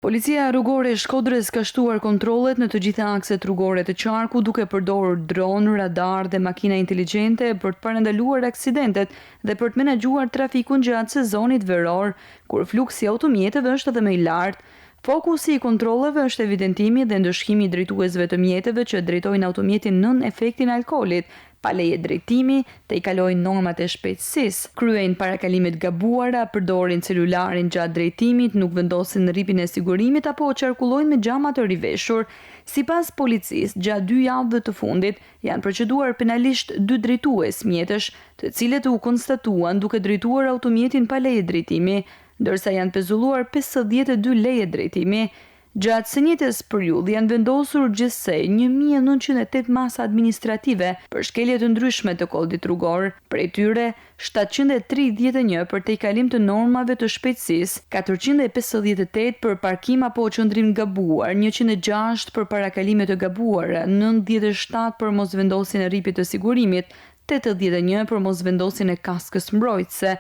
Policia rrugore e Shkodrës ka shtuar kontrollet në të gjitha akset rrugore të qarku duke përdorur dron, radar dhe makina inteligjente për të parandaluar aksidentet dhe për të menaxhuar trafikun gjatë sezonit veror, kur fluksi i automjeteve është edhe më i lartë. Fokusi i kontrolleve është evidentimi dhe ndëshkimi i drejtuesve të mjeteve që drejtojnë automjetin nën efektin e alkoolit, pa leje drejtimi, të i kalojnë normat e shpejtësisë, kryejnë parakalimet gabuara, përdorin celularin gjatë drejtimit, nuk vendosin rripin e sigurimit apo qarkullojnë me xhama të riveshur. Sipas policisë, gjatë 2 javëve të fundit janë proceduar penalisht 2 drejtues mjetësh, të cilët u konstatuan duke drejtuar automjetin pa leje drejtimi, ndërsa janë pezulluar 52 leje drejtimi. Gjatë së njëjtës periudhe janë vendosur gjithsej 1908 masa administrative për shkelje të ndryshme të kodit rrugor, prej tyre 731 për tejkalim të normave të shpejtësisë, 458 për parkim apo qëndrim gabuar, 106 për parakalime të gabuara, 97 për mosvendosjen e rripit të sigurimit, 81 për mosvendosjen e kaskës mbrojtëse,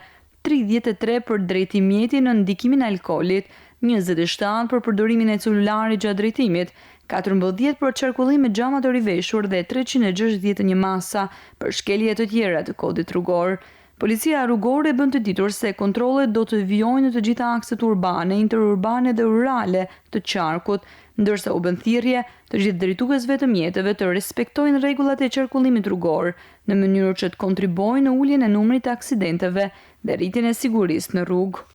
33 për drejtim mjeti në ndikimin e alkoolit, 27 për përdorimin e celularit gjatë drejtimit, 14 për qarkullim me xhama të riveshur dhe 361 masa për shkelje të tjera të kodit rrugor. Policia rrugore bën të ditur se kontrollet do të vijojnë në të gjitha akset urbane, interurbane dhe rurale të qarkut, ndërsa u bën thirrje të gjithë drejtuesve të mjeteve të respektojnë rregullat e qarkullimit rrugor, në mënyrë që të kontribuojnë në uljen e numrit të aksidenteve dhe rritjen e sigurisë në rrugë.